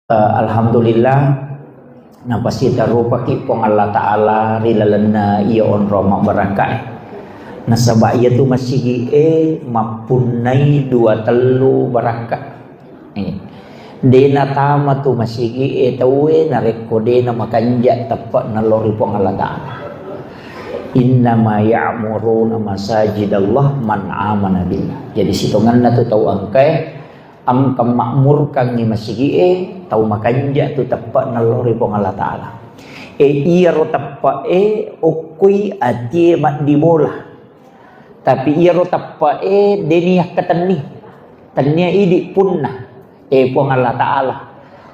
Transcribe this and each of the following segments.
Alhamdulillah napasita rupa ki pong Allah Ta'ala rilalana iya on roma barakat nasaba iya tu masigi mapunai dua telu barakat dena tama tu masigi tawe nareko dena makanja tepat nalori pong Allah Ta'ala innama ya'muruna masajidallah man amana billah. Jadi sitonganna tu tau angkai ang kemakmurkan ni masigi tau makanja tu tepat nalori pong Allah Ta'ala iya ro tepat ukui ati mat dibola tapi iya ro tepat deniah ketani tania idi punna pong Allah Ta'ala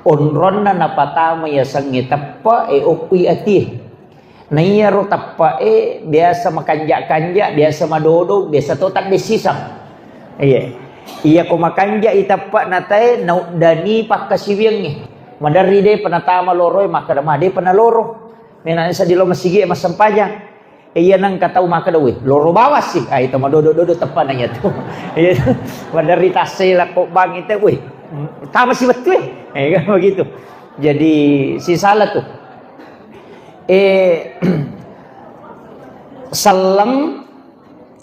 onronna napatama ya sangi tepat ukui ati na iya ro tepat biasa makanja-kanja biasa madodo biasa totak desisam iya ko makanja itapak natai dani pakasiwing madari de panatama loroy makadama de panaloro mena sa dilo masigi masampajang iya nang katau makadawi loro bawas sih itu madodo-dodo tepan nanya tu iya madari tasela kok bang itu weh tama sih betul kan begitu jadi si salah tuh salam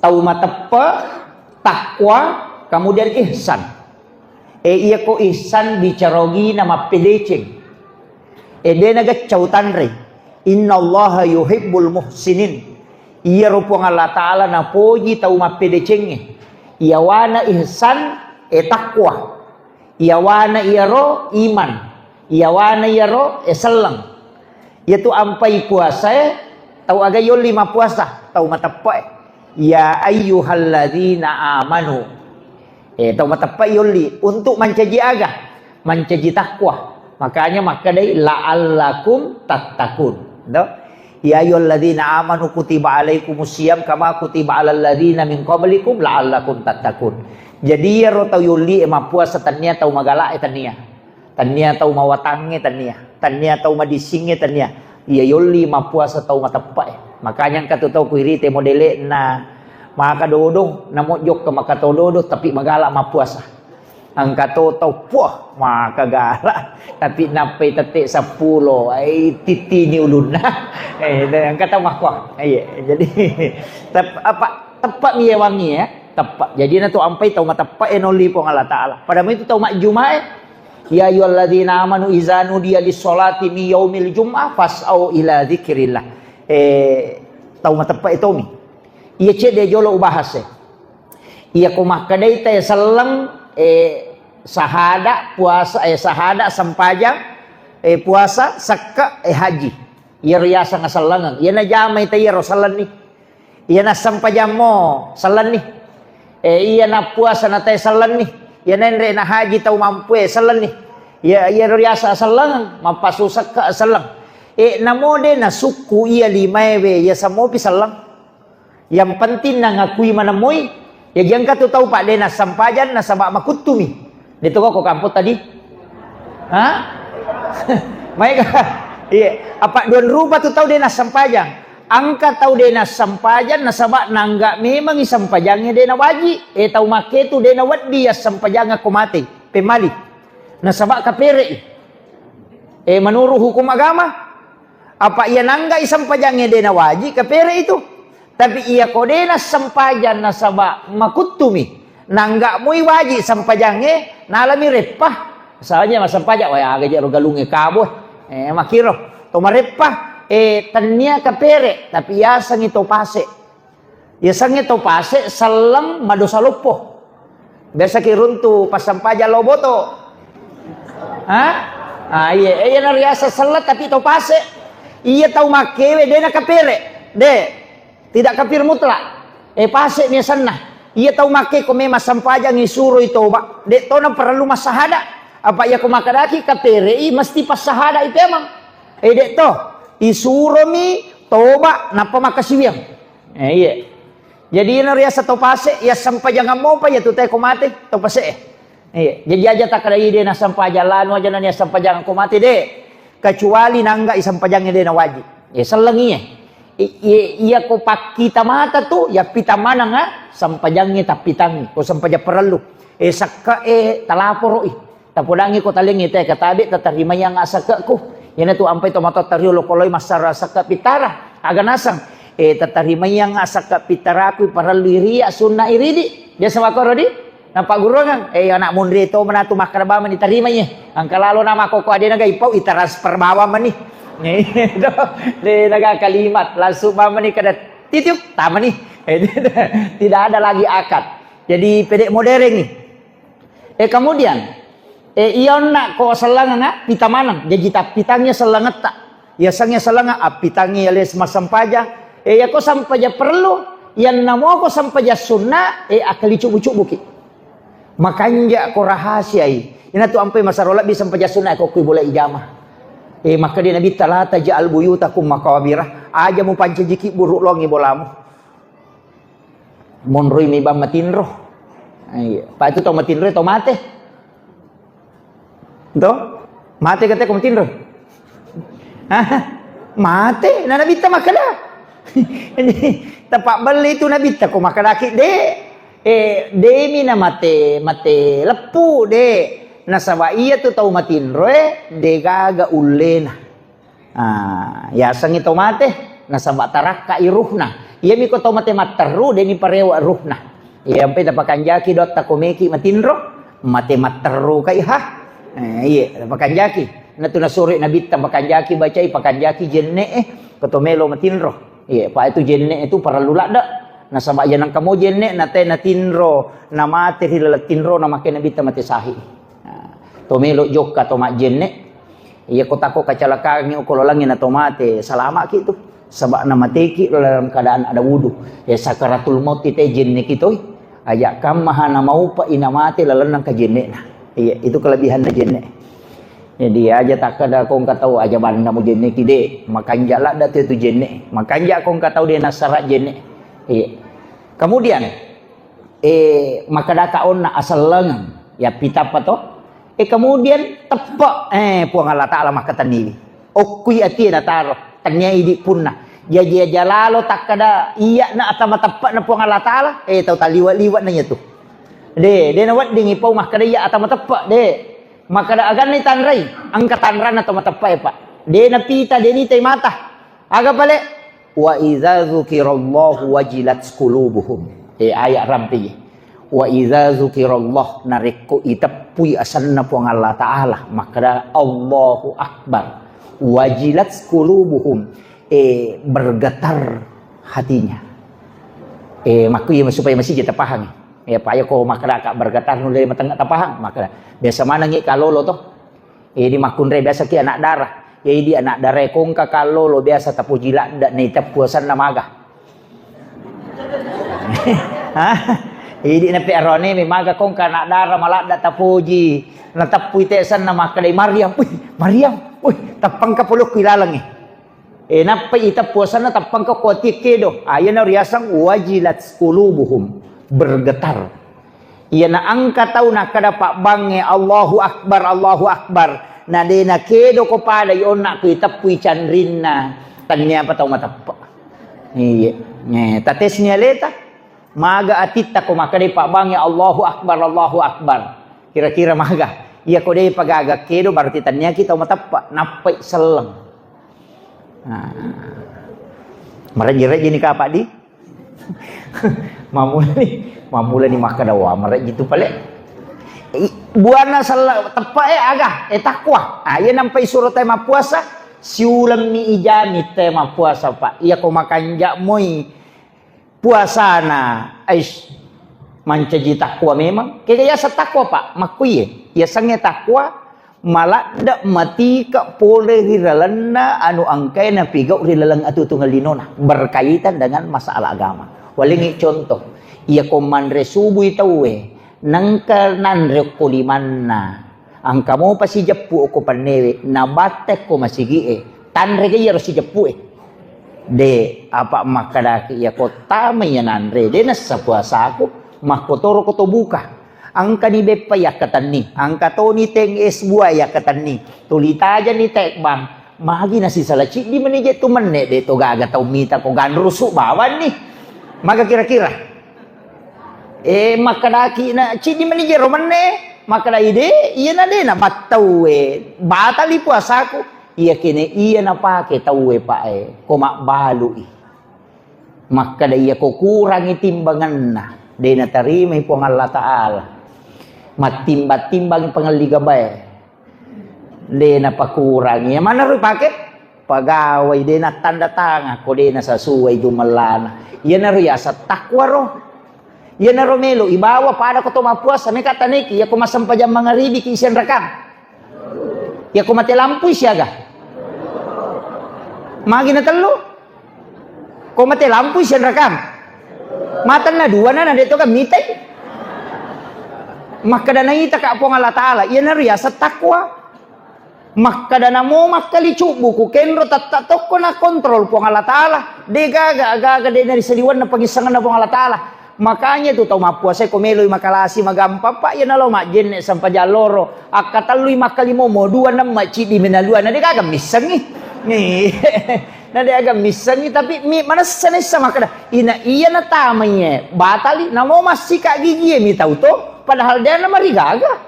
tau matepa takwa kemudian ihsan iya ko ihsan bicarogi nama pedeceng dia naga cautanre innallaha yuhibbul muhsinin iya rupong Allah Ta'ala na poji tau ma pedecenge iya wana ihsan takwa iya wana iya ro iman iya wana iya ro selang iya tu ampai puasa tau aga yol 5 puasa tau matapa ya ayyuhalladzina amanu tau matapai yoli untuk mencaji aga mencaji takwa makanya maka dai la'allakum tattaqun ya ayyuhalladzina amanu kutiba alaikumusiyam kama kutiba alal ladzina min qablikum la'allakum tattaqun jadi ya ro tau yoli puasa tania tau magala tania tau mawatange tania tau madisinge tania ya yoli puasa tau matapai makanya katutau kuirite modele na maka dodong namo jok ke maka dodo tapi magala mapuasa angka tau puah maka gala tapi nape tetek 10 titi ni ulun angka tau makwa jadi tepat mi wangi tepat jadi na tu ampai tau matepat enoli pong Allah Ta'ala pada itu tau mak jumaah ya ayyuhalladzina amanu iza nudiya lis-sholati mi yaumil jum'ah fas'au ila dzikrillah tau matepat itu mi iya cek dia jolo bahasa iya kumah kadai teh selang sahada puasa sahada sampajang puasa saka haji iya riasa ngasalangan iya na jamai teh iya rosalan nih iya na sampajang mo salan nih iya na puasa na teh salan nih iya na nre na haji tau mampu salan nih iya riasa salangan mampasu saka salang namo de na suku iya limae iya samo pi salang yang penting na ngakui manamoy ya yang katu tahu pak dena sampajan na sama makutumi dito ko kamput tadi mereka iya apa duan rupa tu tahu dena sampajan angka tahu dena sampajan na sama nangga memang sampajangnya dena waji tahu make tu dena wadi ya sampajanga ko mati pemali na sama kapere menurut hukum agama apa ia nangga sampajangnya dena waji kapere itu tapi ia kodena sampajan nasaba makutumi nangga mui waji sampajange nalami repah misalnya mas sampajak waya gaja rogalunge kabo makiro to marepah tania kapere tapi ya sangi to pase salang madosa lupo biasa kiruntu pas sampaja loboto iya nariasa salat tapi to pase iya tau makewe dena kapere tidak kafir mutlak pasek ni sana ia tahu make ko memang sampajang isuro itu ba dek to na perlu masahada apa ya ko makadaki kapere mesti pas sahada itu emang dek to isuro mi toba napa makasiwiang iya jadi ina riasa to pasek ya sampajang mo pa ya tu te ko mate to pasek iya jadi aja tak kada ide na sampajalan wajan na sampajang ko mate de kecuali nangga sampajangnya de na wajib selenginya iya ko pakita mata tu ya pita mana sampajangnya tapitang ko sampaja perlu saka talaporo Tapudangi ko talingi te katabi tatarima yang asaka ko. Yan tu ampai tomato tariulo koloy masara saka pitara. Aga nasang tatarima yang asaka pitara ko para liria sunna iridi. Dia sama ko rodi. Nampak guru kan? Anak mundri to manatu makraba man itarima niya. Ang kalalo nama ko ade nagaipaw itransfer bawa man ni. Dia nagakalimat langsung mama ni kada titiup tama nih. Tidak ada lagi akad. Jadi pedek modern nih. Kemudian iyon nak ko selangan na pitamanang. Jadi pitangnya selangat tak. Ya sangnya selangan pitangnya les masam paja. Ya ko sampaja perlu. Yang namo ko sampaja sunnah akali cubu-cubu ki. Makanya ko rahasiai. Ina tu ampai masarola bisa sampaja sunnah ko kui boleh ijamah. Maka dia Nabi taala taj'al buyutakum maqabirah. Aja mu pancejiki buruk longi bolamu. Monroi mi bam matinro. Pak itu to matinro to mate. To? Mate kata ko matinro. Mate na Nabi ta makada. Tapak beli itu Nabi ta ko makada ki de. De na mate lepu de. Nasaba iya tu tau matinro de gaga ulena. Ya sangi tau mate nasaba taraka iruhna. Iya mi ko tau mate materu de ni parewa ruhna. Iya ampe dapakan jaki dot takomeki matinro mate materu kai ha. Iya dapakan jaki. Natu nasuri nabi tapakan jaki bacai pakan jaki jenne kotomelo matinro. Iya pa itu jenne itu para lulak dak. Nasaba janang kamu jenne nate natinro nama terhilal tinro nama ke nabi tamate sahi. Tomelo joka tomat jenne iya kotako kacelakaan ni kalau langin atau mate salama gitu sebab nama teki dalam keadaan ada wudu ya sakaratul maut tite jenne gitu ajak kam maha nama upa ina mate lalenang ka jenne nah iya itu kelebihan jenne jadi aja tak ada kong katau aja banda mu jenne kide makanja lah dat itu jenne makanja kong katau dia nasara jenne iya kemudian maka dakaon na asal lengan ya pita apa toh kemudian tepak puang Allah Ta'ala mah kata nili okui ati na taro tanya idi punna ya jalalo tak kada iya na atama tepak na puang Allah Ta'ala tau taliwat-liwat nanya tuh de nawat dingi pau mah kada iya atama tepak de maka da agan ni tanrai angka tanran atau mata tepak pak de na pita de ni tay mata aga pale wa idza dzukirallahu wajilat qulubuhum ayat rampi wa idza dzukirallah narikku itapui asanna puang Allah Ta'ala maka Allahu Akbar wajilat qulubuhum bergetar hatinya maku ya supaya masih kita paham ya paya ko maka kak bergetar nu dari matang tak paham maka biasa mana ngi kalolo toh di makun re biasa ki anak darah ya di anak darah kong ka kalolo biasa tapujila ndak ni tapuasan namaga Idi na perone mi maga kong kana dara malada tapuji na tapui tesan na makalay Maryam tapang ka pulok kilalang napay itapuasan na tapang ka kotik kedo ayan na riyasang wajilat qulubuhum bergetar iya na angka tau na kada pak bange Allahu Akbar na de na kedo ko pada yon na kitapui chandrin na tanya pa tau matapa iya tates niya leta maga atita ko makade pak bang ya Allahu Akbar kira-kira maga iya ko dei pagaga kedo berarti tanya kita matapa napai selang maraji-raji ni ka di mamula ni makadawa maraji tu pale buana salah tepa aga takwa iya nampai surat tema puasa siulam mi ijami tema puasa pak iya ko makanja moi puasana aish mancaji takwa memang kaya sa takwa pak makuye ya sangnya takwa malah dak mati ka pole rilalana anu angkai na pigau rilalang atu tunggal dinona berkaitan dengan masalah agama walingi contoh iya komandre subuh itawe nangka nanre kulimanna ang kamo pa si japu ko panewe nabate ko masigi tanre kaya ro si japu de apa makadaki ya kota mayananre de nasa puasa ako makotoro ko to buka ang kanibe pa yakatan ni ang katoni teng es buaya yakatan ni tulita aja ni tekbang magi nasi salaci di menije tu menne de to gaga tau mita ko ganrusu bawan ni maka kira-kira makadaki na ci di menije romane maka da ide iya na de na batau batali puasaku iya kene iya na pake tau pak ko mak balu maka da iya ko kurangi timbangan na de na tarima po Allah Taala matimba-timbang pangaliga bae de na pakurangi ya mana ru pake pagawai de na tanda tangan ko de na sasuai dumalana iya na riasa takwa ro iya na romelo ibawa pada ko to mapuasa me kataniki ya ko masampajang mga ribi ki isian rakam ya ko mati lampu siaga magi na telu ko mati lampu isian rakam matan na dua na dito ka mitay maka dana ita ka po Allah Taala iya na riasa takwa maka dana mo makali cubu ku kenro tatatok ko na kontrol po Allah Taala de gaga de na risaliwan na pagisangan na po Allah Taala makanya tu tau mapuasa komeloy makalasi magampa pa yan alo majen sampajaloro akataloy makalimo mo dua na macidi minalua na di kaga misangi ni na di aga misangi tapi mi mana sanay sa makada ina iya na tamanya batali na mo masika gigi mi tau to padahal dia na marigaga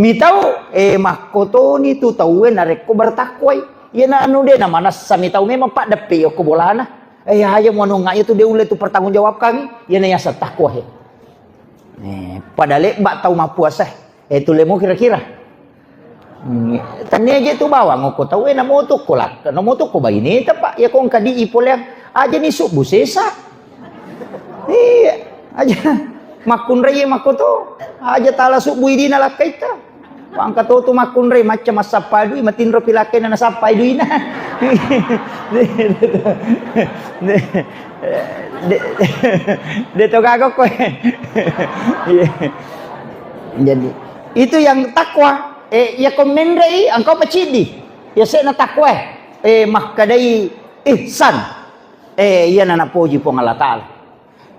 mi tau makoto ni tu tauwe na rek ko bertakway yan na anu de na manas sa mi tau memang pak depe ko bolana ayo mau nggak itu dia ulai itu pertanggung jawab kami ya naya setakwa he padahal mbak tahu mah puasa itu lemo kira-kira tanya aja tuh bawa ngoko tahu na moto kolak na moto ko ba ini pak ya kong kadi ipol yang aja ni subuh sesa iya aja makun raya makoto aja tala subuh ini nalak kaita pangkat tu makun raya macam masapadu matinro pilake na nasapadu ina Dito kagok ko jadi itu yang takwa ya komendai engkau pecidi ya saya na takwa makadai ihsan iya na napoji po Allah Taala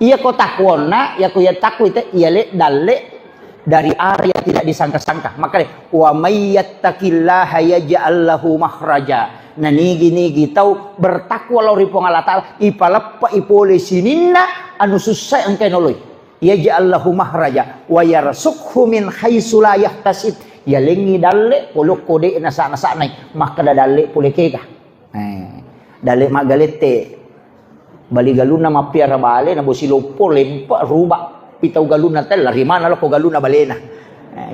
iya ko takwona ya ko ya takwa itu iya le dalle dari arah yang tidak disangka-sangka makanya wa may yattaqillaha yaj'al lahu makhraja nanigi-nigi tau bertakwa lauri po Allah Taala ipalappa ipole sininna anu susah engke noloy yaj'al lahu makhraja wa yarsukhu min haitsu la yahtasib ya lengi dalle polok kode na sana-sana maka dalle pole kega dalle magalete bali galuna mapiara bale na bosilo polempa ruba pitau galuna tel lari mana lo ko galuna balena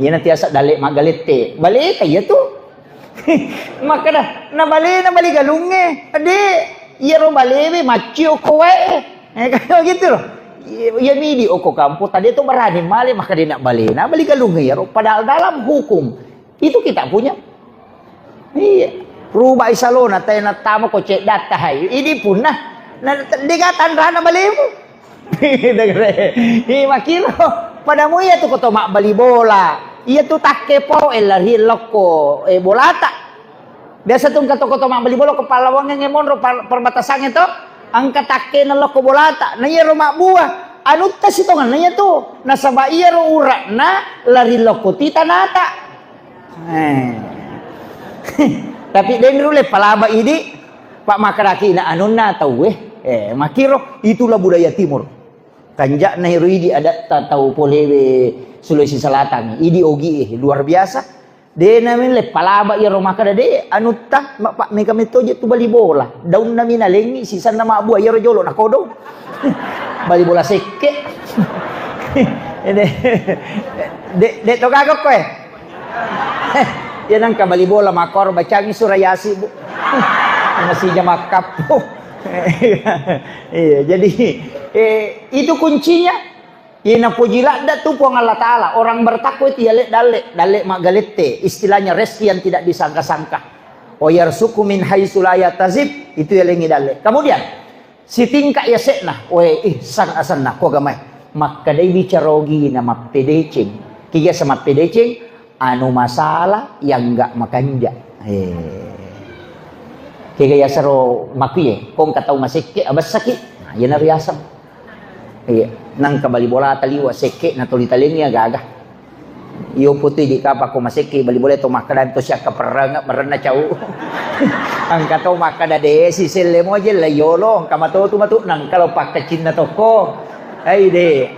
yan tiasa dalle magalete bale kaya to maka na bale na bali galunge ade iya ro bale macio ko kayak gitu loh ya midi oko kampo tadi itu berani male maka dia nak bale na bali galunge ya ro padahal dalam hukum itu kita punya iya ruba isalona tay na tama ko cek data hay ini pun na digatan rana balemu makilo padamu ya tu koto mak bali bola iya tu takke po lari loko bolata biasa tu koto mak bali bola kepala wange ngemon ro perbatasan itu angkat takke na loko bolata na iya ro mak buah anu tas itu kan na tu nasaba iya ro urak na lari loko tita nata tapi den rule palaba ini pak makaraki na anu na tau makiro itulah budaya timur kanjak na idi ada tahu polewe Sulawesi Selatan idi ogi luar biasa de namin le palaba ya romaka de anu ta pak me kami toje tu bali bola daun namin alengi sisan na mabuah ya rojolo na kodo bali bola sekke de to kagok ko yan ang kabali bola makor bacangi surayasi bu masih jamak kapo iya jadi itu kuncinya ina pujila da tu puang Allah Taala orang bertakwa itu ya dalle magalete istilahnya rezeki yang tidak disangka-sangka o yarsuku min haitsu la yatazib itu ya lengi dalle kemudian si tingkah ya sekna we ihsan asanna ko gamay makadai bicarogi nama pedecing kiya sama pedecing anu masalah yang enggak makanja kaya saro makiye kung kataw masike abas sakit yan na riyasam nang kabali bola taliwa seke na tulitaling niya gaga iyo puti di kapa ko masike bali bola to makadan to siya kaperanga marana chau ang kataw makada de si sele mo je layolo ang kamato tumatu nang kalau pak kacin na to ko ay de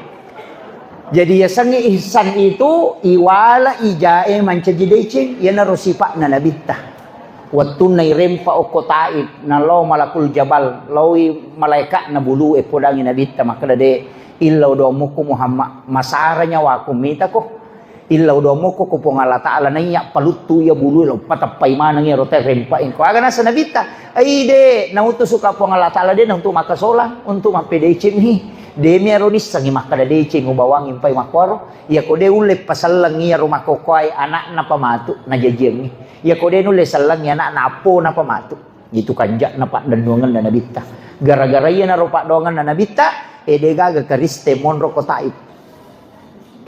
Jadi ya sangi ihsan itu iwala ijae mancajidecing ya narusipa na nabita. Watun na irempa o kotaib na law malakul jabal lawi malaikat na bulu e podangi nabita makadade illaw do mo ko Muhammad masara nya wa kumita ko illaw do mo ko po Allah taala na iya palutu ya bulu lo patapay manang ya rote rempa in ko aga na sa nabita ay de nautos ka po Allah taala de untuk makasola untuk mapedecing ni de meronis sangi makadade ngubawangin pay makwaro ya ko de ule pasallang iya rumah kokoy anak na pamatu na jajeng ni ya ko de ule sallang ya anak na apo na pamatu gitu kanja na pak dandungan na nabita gara-gara iya na rupa dongan na nabita de gaga kariste monro kotaib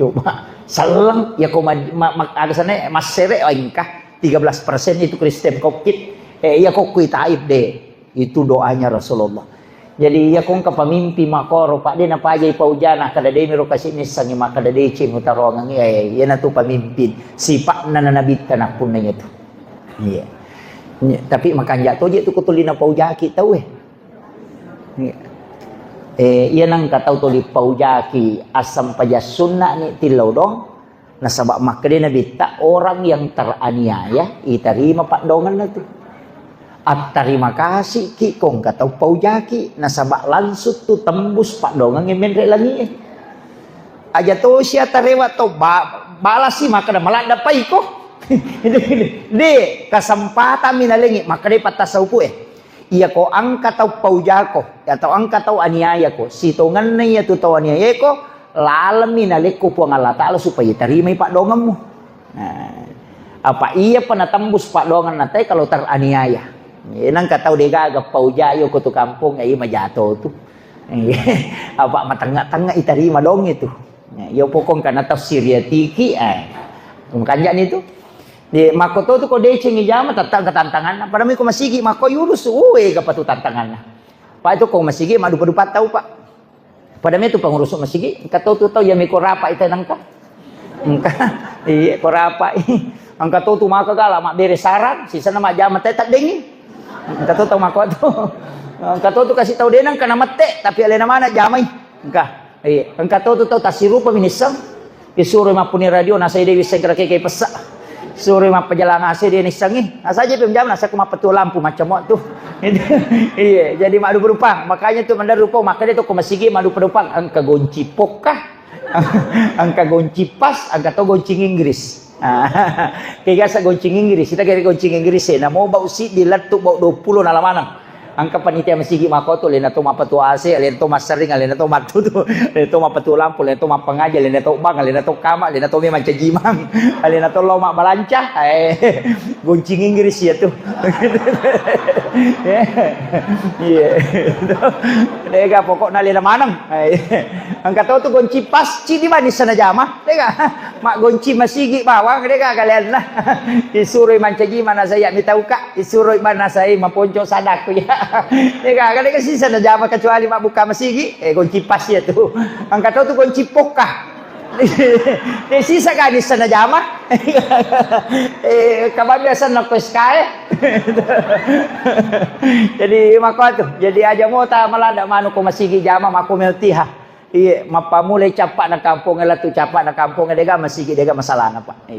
coba sallang ya ko aga sana mas sere ingkah 13% itu Kristen kokit ya ko kuy taib de itu doanya Rasulullah. Jadi ya kung kapamimpi makoro pa din napajay paujana kadade miro kasi nisang yung makadade ching utarongan yan na to pamimpin sipak na nanabita na po na ito. Yeah. Tapi makanya to itu kutuli na paujaki tau yan ang kataw tuli paujaki asam pajasunna ni tilaw dong nasabak makade nabita orang yang teraniaya itarima pak dongan na to. At terima kasih ki kong kataw paujaki nasabak langsut tu tembus pak dongang yang menre lagi aja to siya tarewa to balas si maka da malanda pa iko de kasempatan minalengi maka de patasau iya ko ang kataw paujako atau ang kataw aniaya ko sitongan na iya tu taw aniaya ko lalam minalik ko po ang Allah Ta'ala supaya terima pak dongang mo apa iya panatambus pak dongan natay kalau teraniaya. Nang kataw de gaga paujayo ko tu kampung ay majato tu. Apa matanga-tanga itarima dong itu. Yo pokong kana tafsir tiki kanja nito. Di makoto tu ko de chingi jama tatang katantangan. Padami ko masigi mako yurus uwe ka patu tantangan na. Pa itu ko masigi madu-dupat tau pa. Padami tu pangurus masigi kataw tu tau yami ko rapa itanang ka. Iya ko rapa. Ang kataw tu maka gala mak beres saran sisa na majama tetak dingin. Kato tau mako to. Kato tu kasih tahu denang kana mate tapi alena mana jamai. Engka. Ang kato tu tau tasiru paminisang. Isuro mapuni radio nasa ide segera kay pesa. Suro mapajalang ase dia nisangi. Asa aja pemjam nasa kumapetu lampu macam tu. Iya, jadi madu berupang. Makanya tu mandar rupang makanya tu kumasigi madu berupang angka gonci pokah. Angka gonci pas, angka to goncing Inggris. Kaya sa goncing Inggris, kita kaya goncing Inggris na mo bau si dilatuk bau 20 na lamanang. Angka panitia masigi mako to lena to mapatu ase, lena to masaring, lena to matu to, lena to mapatu lampu, lena to mapangaja, lena to bang, lena to kama, lena to memang cajimang, lena to loma balancah. Goncing Inggris ya tu. Iya. Dega pokok na lena manang. Angka to tu gonci pas, ci di mana sana jama. Dega mak gonci masigi bawang dega kalian lah. Isuroi mancaji mana saya mitau kak, isuroi mana saya maponco sadak tu ya. Kadang kasi sa najama kecuali mak buka masigi kunci pas ya tuh ang kataw tuh kunci pokah sisa ka di sa najama kababiasan na kuskay jadi mako tuh jadi aja mo ta malada mano ko masigi jama makumeltiha iya mapamulay capak na kampung ela tu capak na kampung dega masigi dega masalah na pa iya